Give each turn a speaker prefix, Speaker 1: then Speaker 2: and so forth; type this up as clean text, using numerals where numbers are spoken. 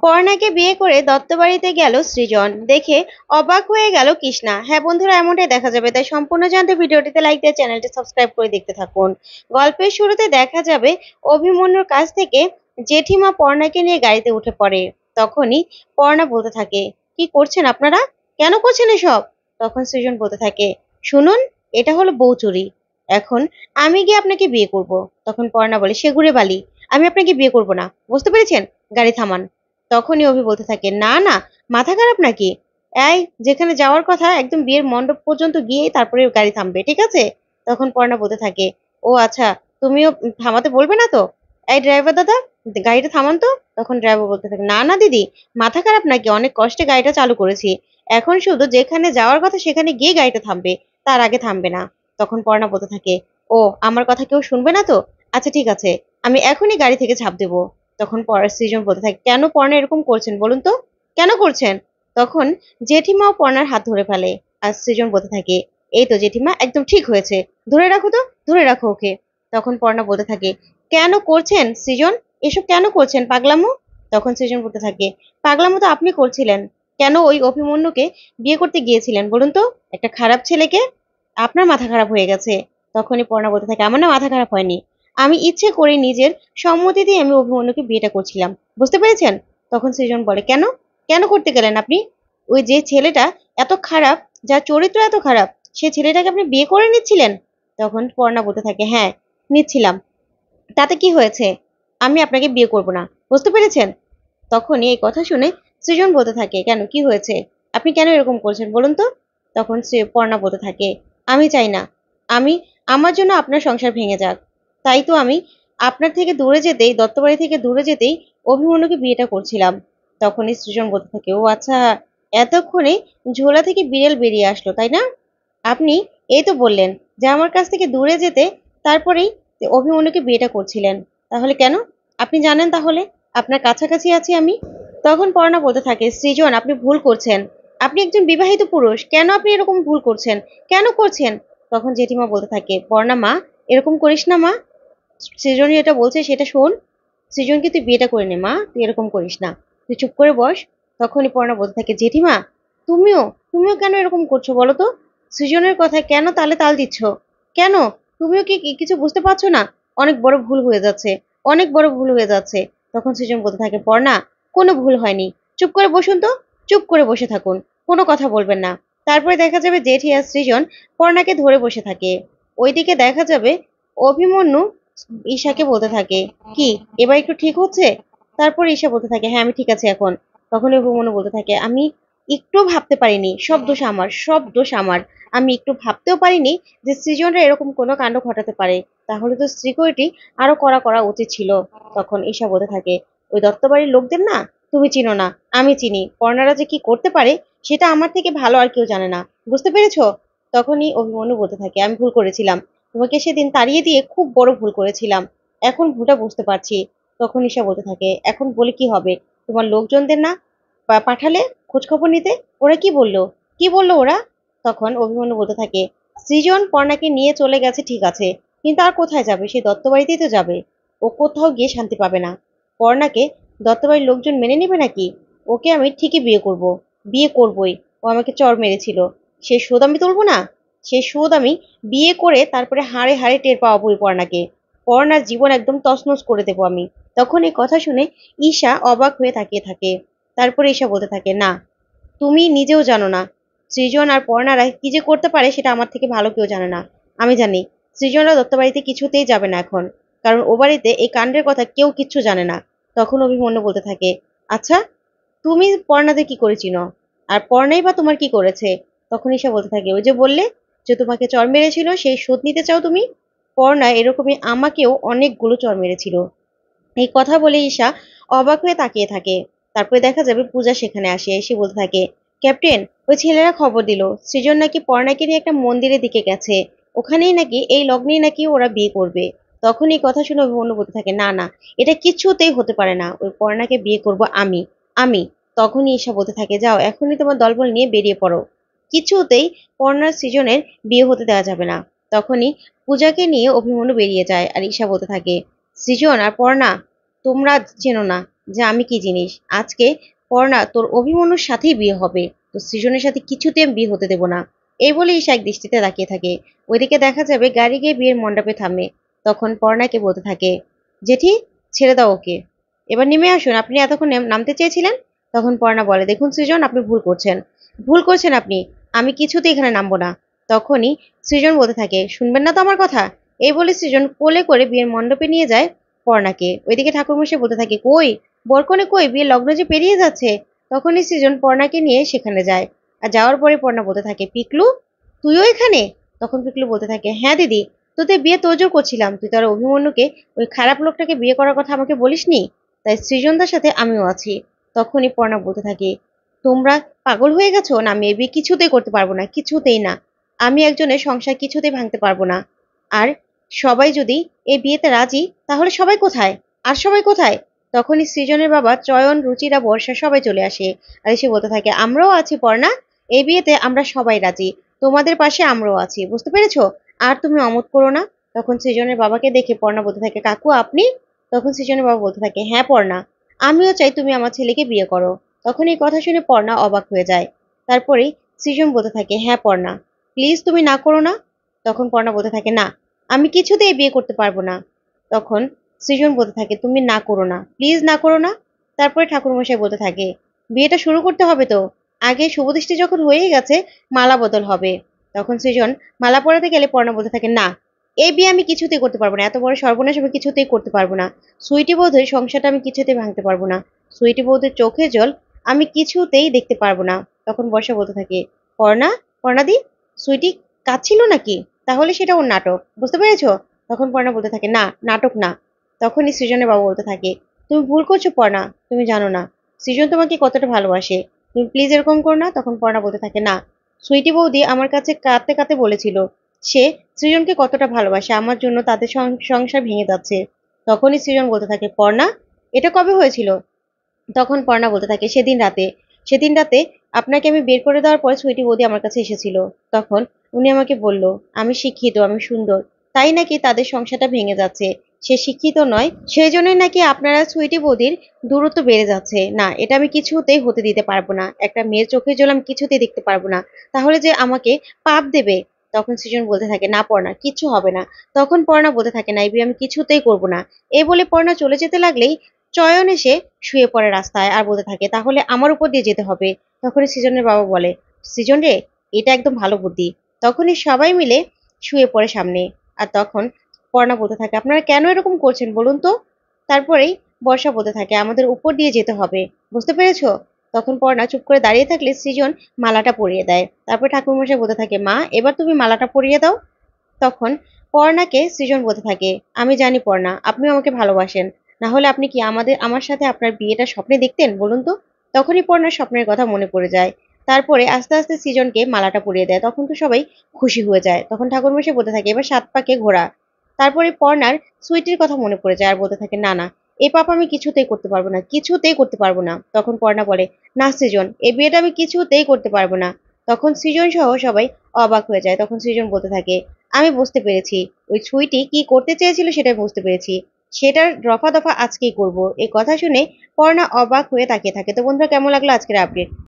Speaker 1: পর্ণাকে বিয়ে করে দত্তবাড়িতে গেল সৃজন, দেখে অবাক হয়ে গেল কৃষ্ণা। হ্যাঁ বন্ধুরা, এমনটাই দেখা যাবে, তাই সম্পূর্ণ জানতে ভিডিওটিতে লাইক দিয়ে চ্যানেলটি সাবস্ক্রাইব করে দেখতে থাকুন। গল্পের শুরুতে দেখা যাবে অভিমন্যুর কাছ থেকে জেঠিমা পর্ণাকে নিয়ে গাড়িতে উঠে পড়ে। তখনই পর্ণা বলতে থাকে, কি করছেন আপনারা, কেন করছেন এসব? তখন সৃজন বলতে থাকে, শুনুন, এটা হলো বউ চুরি। এখন আমি গিয়ে আপনাকে বিয়ে করব। তখন পর্ণা বলে, সে ঘুরে বালি, আমি আপনাকে বিয়ে করব না, বুঝতে পেরেছেন, গাড়ি থামান। তখনই অভি বলতে থাকে, না না, মাথা খারাপ নাকি? এই, যেখানে যাওয়ার কথা একদম বিয়ের মণ্ডপ পর্যন্ত গিয়ে তারপরে গাড়ি থামবে, ঠিক আছে? তখন পর্ণা বলতে থাকে, ও আচ্ছা, তুমিও থামাতে বলবে না তো? এই ড্রাইভার দাদা, গাড়িটা থামান তো। তখন ড্রাইভার বলতে থাকে, না না দিদি, মাথা খারাপ নাকি, অনেক কষ্টে গাড়িটা চালু করেছি, এখন শুধু যেখানে যাওয়ার কথা সেখানে গিয়ে গাড়িটা থামবে, তার আগে থামবে না। তখন পর্ণা বলতে থাকে, ও আমার কথা কেউ শুনবে না তো? আচ্ছা ঠিক আছে, আমি এখনই গাড়ি থেকে ঝাঁপ দেবো। তখন সৃজন বলতে থাকে, কেন পর্ণা এরকম করছেন বলুন তো, কেন করছেন? তখন জেঠিমাও পর্ণার হাত ধরে ফেলে। আর সৃজন বলতে থাকে, এই তো জেঠিমা, একদম ঠিক হয়েছে, ধরে রাখো তো, ধরে রাখো ওকে। তখন পর্ণা বলতে থাকে, কেন করছেন সৃজন, এসব কেন করছেন পাগলামো? তখন সৃজন বলতে থাকে, পাগলামো তো আপনি করছিলেন, কেন ওই অভিমন্যুকে বিয়ে করতে গিয়েছিলেন বলুন তো, একটা খারাপ ছেলেকে। আপনার মাথা খারাপ হয়ে গেছে। তখনই পর্ণা বলতে থাকে, আমার না মাথা খারাপ হয়নি, আমি ইচ্ছে করে নিজের সম্মতি দিয়ে আমি অভিমন্যুকে বিয়েটা করছিলাম, বুঝতে পেরেছেন? তখন সৃজন বলে, কেন, কেন করতে গেলেন আপনি? ওই যে ছেলেটা এত খারাপ, যার চরিত্র এত খারাপ, সে ছেলেটাকে আপনি বিয়ে করে নিচ্ছিলেন? তখন পর্ণা বলতে থাকে, হ্যাঁ, নিচ্ছিলাম, তাতে কি হয়েছে, আমি আপনাকে বিয়ে করব না, বুঝতে পেরেছেন? তখনই এই কথা শুনে সৃজন বলতে থাকে, কেন, কি হয়েছে, আপনি কেন এরকম করছেন বলুন তো? তখন পর্ণা বলতে থাকে, আমি চাই না, আমি, আমার জন্য আপনার সংসার ভেঙে যাক, তাই তো আমি আপনার থেকে দূরে যেতেই, দত্তবাড়ি থেকে দূরে যেতেই অভিমন্যুকে বিয়েটা করছিলাম। তখনই সৃজন বলতে থাকে, ও আচ্ছা, এতক্ষণে ঝোলা থেকে বিড়াল বেরিয়ে আসলো তাই না? আপনি এই তো বললেন যে আমার কাছ থেকে দূরে যেতে, তারপরেই অভিমন্যুকে বিয়েটা করছিলেন, তাহলে কেন? আপনি জানেন তাহলে আপনার কাছাকাছি আছি আমি। তখন পর্ণা বলতে থাকে, সৃজন আপনি ভুল করছেন, আপনি একজন বিবাহিত পুরুষ, কেন আপনি এরকম ভুল করছেন, কেন করছেন? তখন জেঠিমা বলতে থাকে, পর্ণা মা, এরকম করিস না মা, সৃজন যেটা বলছে সেটা শোন, সৃজনকে তুই বিয়েটা করে নে মা, তুই এরকম করিস না, তুই চুপ করে বস। তখনই পর্ণা বলতে থাকে, জেঠিমা, তুমিও তুমিও কেন এরকম করছো বলো তো, সৃজনের কথায় কেন তালে তাল দিচ্ছ, কেন, তুমিও কি কিছু বুঝতে পারছো না? অনেক বড় ভুল হয়ে যাচ্ছে, অনেক বড় ভুল হয়ে যাচ্ছে। তখন সৃজন বলতে থাকে, পর্ণা, কোনো ভুল হয়নি, চুপ করে বসুন তো, চুপ করে বসে থাকুন, কোনো কথা বলবেন না। তারপরে দেখা যাবে জেঠি আর সৃজন পর্ণাকে ধরে বসে থাকে। ওইদিকে দেখা যাবে অভিমন্যু ঈশাকে বলতে থাকে, কি, এবার একটু ঠিক হচ্ছে? তারপর ঈশা বলতে থাকে, হ্যাঁ আমি ঠিক আছে এখন। তখন অভিমন্যু বলতে থাকে, আমি একটু ভাবতে পারিনি, সব দোষ আমার, সব দোষ আমার, আমি একটু ভাবতেও পারিনি যে সৃজনরা এরকম কোনো কাণ্ড ঘটাতে পারে, তাহলে তো সিকিউরিটি আরো কড়া করা উচিত ছিল। তখন ঈশা বলতে থাকে, ওই দত্তবাড়ির লোকদের না তুমি চিনো না, আমি চিনি, পর্ণারা যে কি করতে পারে সেটা আমার থেকে ভালো আর কেউ জানে না, বুঝতে পেরেছো? তখনই অভিমন্যু বলতে থাকে, আমি ভুল করেছিলাম, তোমাকে সেদিন তাড়িয়ে দিয়ে খুব বড় ভুল করেছিলাম, এখন ভুলটা বুঝতে পারছি। তখন ঈশা বলতে থাকে, এখন বলে কি হবে, তোমার লোকজনদের না পাঠালে খোঁজ খবর নিতে, ওরা কি বললো, কি বললো ওরা? তখন অভিমন্যু বলতে থাকে, সৃজন পর্ণাকে নিয়ে চলে গেছে ঠিক আছে, কিন্তু আর কোথায় যাবে, সেই দত্তবাড়িতেই তো যাবে, ও কোথাও গিয়ে শান্তি পাবে না। পর্ণাকে দত্তবাড়ির লোকজন মেনে নেবে নাকি? ওকে আমি ঠিকই বিয়ে করব, বিয়ে করবই, ও আমাকে চড় মেরেছিল, সে শোধ আমি তুলবো না, সে শোধ আমি বিয়ে করে তারপরে হাড়ে হাড়ে টের পাওয়াবো ওই পর্ণাকে, পর্ণার জীবন একদম তছনছ করে দেবো আমি। তখন এই কথা শুনে ঈশা অবাক হয়ে তাকিয়ে থাকে। তারপরে ঈশা বলতে থাকে, না, তুমি নিজেও জানো না সৃজন আর পর্ণারা কি যে করতে পারে, সেটা আমার থেকে ভালো কেউ জানে না। আমি জানি সৃজনরা দত্তবাড়িতে কিছুতেই যাবে না এখন, কারণ ও বাড়িতে এই কাণ্ডের কথা কেউ কিচ্ছু জানে না। তখন অভিমন্যু বলতে থাকে, আচ্ছা, তুমি পর্ণাদের কি করে চিনো, আর পর্ণাই বা তোমার কি করেছে? তখন ঈশা বলতে থাকে, ওই যে বললে যে তোমাকে চড় মেরেছিল, সেই শোধ নিতে চাও তুমি? পর্ণা এরকমই আমাকেও অনেকগুলো চড় মেরেছিল। এই কথা বলে ঈশা অবাক হয়ে তাকিয়ে থাকে। তারপরে দেখা যাবে পূজা সেখানে আসে, এসে বলতে থাকে, ক্যাপ্টেন, ওই ছেলেরা খবর দিল সৃজন নাকি পর্ণাকে নিয়ে একটা মন্দিরের দিকে গেছে, ওখানেই নাকি এই লগ্নেই নাকি ওরা বিয়ে করবে। তখন এই কথা শুনে অভিমন্যু বলতে থাকে, না না, এটা কিছুতেই হতে পারে না, ওই পর্ণাকে বিয়ে করব আমি, আমি। তখনই ঈশা বলতে থাকে, যাও এখনই তোমার দলবল নিয়ে বেরিয়ে পড়ো, কিছুতেই পর্ণার সৃজনের বিয়ে হতে দেওয়া যাবে না। তখনই পূজাকে নিয়ে অভিমন্যু বেরিয়ে যায়, আর ঈশা বলতে থাকে, সৃজন আর পর্ণা, তোমরা চেনো না, যে আমি কি জিনিস। আজকে পর্ণা তোর অভিমন্যুর সাথেই বিয়ে হবে, তো সৃজনের সাথে কিছুতে আমি বিয়ে হতে দেবো না। এই বলে ঈশা এক দৃষ্টিতে তাকিয়ে থাকে। ওইদিকে দেখা যাবে গাড়ি গিয়ে বিয়ের মণ্ডপে থামে। তখন পর্ণাকে বলতে থাকে, জেঠি ছেড়ে দাও ওকে, এবার নেমে আসুন, আপনি এতক্ষণ নামতে চেয়েছিলেন। তখন পর্ণা বলে, দেখুন সৃজন আপনি ভুল করছেন, ভুল করছেন আপনি, আমি কিছুতে এখানে নামবো না। তখনই সৃজন বলতে থাকে, শুনবেন না তো আমার কথা। এই বলে সৃজন কোলে করে বিয়ের মণ্ডপে নিয়ে যায় পর্ণাকে। ওইদিকে ঠাকুরমশাই বলতে থাকে, কই বরকনে কই, বিয়ের লগ্ন যে পেরিয়ে যাচ্ছে। তখনই সৃজন পর্ণাকে নিয়ে সেখানে যায়। আর যাওয়ার পরে পর্ণা বলতে থাকে, পিকলু তুইও এখানে? তখন পিকলু বলতে থাকে, হ্যাঁ দিদি, তোদের বিয়ে তোড়জোড় করছিলাম, তুই তার অভিমন্যুকে, ওই খারাপ লোকটাকে বিয়ে করার কথা আমাকে বলিসনি, তাই সৃজনদার সাথে আমিও আছি। তখনই পর্ণা বলতে থাকে, তোমরা পাগল হয়ে গেছো না, আমি এই বিয়ে কিছুতেই করতে পারবো না, কিছুতেই না। আমি একজনের সংসার কিছুতেই ভাঙতে পারবো না। আর সবাই যদি এই বিয়েতে রাজি, তাহলে সবাই কোথায়? আর সবাই কোথায়? তখনই সৃজনের বাবা চয়ন, রুচিরা, বর্ষা সবাই চলে আসে। আর এসে বলতে থাকে, আমরাও আছি পর্ণা, এই বিয়েতে আমরা সবাই রাজি, তোমাদের পাশে আমরাও আছি, বুঝতে পেরেছো? আর তুমি অমত করো না। তখন সৃজনের বাবাকে দেখে পর্ণা বলতে থাকে, কাকু আপনি? তখন সৃজনের বাবা বলতে থাকে, হ্যাঁ পর্ণা, আমিও চাই তুমি আমার ছেলেকে বিয়ে করো। তখন এই কথা শুনে পর্ণা অবাক হয়ে যায়। তারপরেই সৃজন বলতে থাকে, হ্যাঁ পর্ণা, প্লিজ তুমি না করো না। তখন পর্ণা বলতে থাকে, না আমি কিছুতেই বিয়ে করতে পারবো না। তখন সৃজন বলতে থাকে, তুমি না করো না, প্লিজ না করো না। তারপরে ঠাকুরমশাই বলতে থাকে, বিয়েটা শুরু করতে হবে তো, আগে শুভদৃষ্টি যখন হয়েই গেছে, মালা বদল হবে। তখন সৃজন মালা পরাতে গেলে পর্ণা বলতে থাকে, না এই বিয়ে আমি কিছুতেই করতে পারবো না, এত বড় সর্বনাশ আমি কিছুতেই করতে পারবো না। সুইটি বৌদির সংসারটা আমি কিছুতেই ভাঙতে পারবো না, সুইটি বৌদির চোখের জল আমি কিছুতেই দেখতে পারবো না। তখন বর্ষা বলতে থাকে, পর্ণা, পর্ণাদি, সুইটি কাঁদছিল নাকি? তাহলে সেটা ওর নাটক, বুঝতে পেরেছো? তখন পর্ণা বলতে থাকে, না নাটক না। তখনই সৃজনের বাবা বলতে থাকে, তুমি ভুল করছো পর্ণা, তুমি জানো না সৃজন তোমাকে কতটা ভালোবাসে, তুমি প্লিজ এরকম করো না। তখন পর্ণা বলতে থাকে, না সুইটি বৌদি আমার কাছে কাঁদতে কাঁদতে বলেছিল সে সৃজনকে কতটা ভালোবাসে, আমার জন্য তাদের সংসার ভেঙে যাচ্ছে। তখনই সৃজন বলতে থাকে, পর্ণা এটা কবে হয়েছিল? তখন পর্ণা বলতে থাকে, সেদিন রাতে, সেদিন রাতে আপনাকে আমি বের করে দেওয়ার পর সুইটি বৌদি আমার কাছে এসেছিল। তখন উনি আমাকে বলল, আমি শিক্ষিত, আমি সুন্দর, তাই নাকি তাদের সংসারটা ভেঙে যাচ্ছে। সে শিক্ষিত নয়, সেই জন্যই নাকি আপনারা সুইটি বৌদির দূরত্ব বেড়ে যাচ্ছে। না এটা আমি কিছুতেই হতে দিতে পারবো না, একটা মেয়ের চোখের জল আমি কিছুতেই দেখতে পারবো না, তাহলে যে আমাকে পাপ দেবে। তখন সৃজন বলতে থাকে, না পর্ণা কিচ্ছু হবে না। তখন পর্ণা বলতে থাকে, না এই বিয়ে আমি কিছুতেই করবো না। এই বলে পর্ণা চলে যেতে লাগলেই চয়ন এসে শুয়ে পড়ে রাস্তায় আর বলতে থাকে, তাহলে আমার উপর দিয়ে যেতে হবে। তখনই সৃজনের বাবা বলে, সৃজন রে, এটা একদম ভালো বুদ্ধি। তখনই সবাই মিলে শুয়ে পড়ে সামনে। আর তখন পর্ণা বলতে থাকে, আপনারা কেন এরকম করছেন বলুন তো? তারপরেই বর্ষা বলতে থাকে, আমাদের উপর দিয়ে যেতে হবে, বুঝতে পেরেছো? তখন পর্ণা চুপ করে দাঁড়িয়ে থাকলে সৃজন মালাটা পরিয়ে দেয়। তারপর ঠাকুরমশাই বলতে থাকে, মা এবার তুমি মালাটা পরিয়ে দাও। তখন পর্ণাকে সৃজন বলতে থাকে, আমি জানি পর্ণা আপনিও আমাকে ভালোবাসেন, না হলে আপনি কি আমার সাথে আপনার বিয়েটা স্বপ্নে দেখতেন বলুন তো? তখনই পর্ণার স্বপ্নের কথা মনে পড়ে যায়। তারপরে আস্তে আস্তে সৃজনকে মালাটা পরিয়ে দেয়। তখন তো সবাই খুশি হয়ে যায়। তখন ঠাকুরমশাই বলতে থাকে, এবার 7 পাকে ঘোরা। তারপরে পর্ণার সুইটির কথা মনে পড়ে যায় আর বলতে থাকে, না না এই পাপ আমি কিছুতেই করতে পারবো না, কিছুতেই করতে পারবো না। তখন পর্ণা বলে, না সৃজন এই বিয়েটা আমি কিছুতেই করতে পারবো না। তখন সৃজন সহ সবাই অবাক হয়ে যায়। তখন সৃজন বলতে থাকে, আমি বুঝতে পেরেছি ওই ছুঁইটি কি করতে চেয়েছিল, সেটাই বুঝতে পেরেছি, সেটার রফা দফা আজকেই করব। এই কথা শুনে পর্ণা অবাক হয়ে তাকিয়ে থাকে। তো বন্ধুরা, কেমন লাগলো আজকের আপডেট?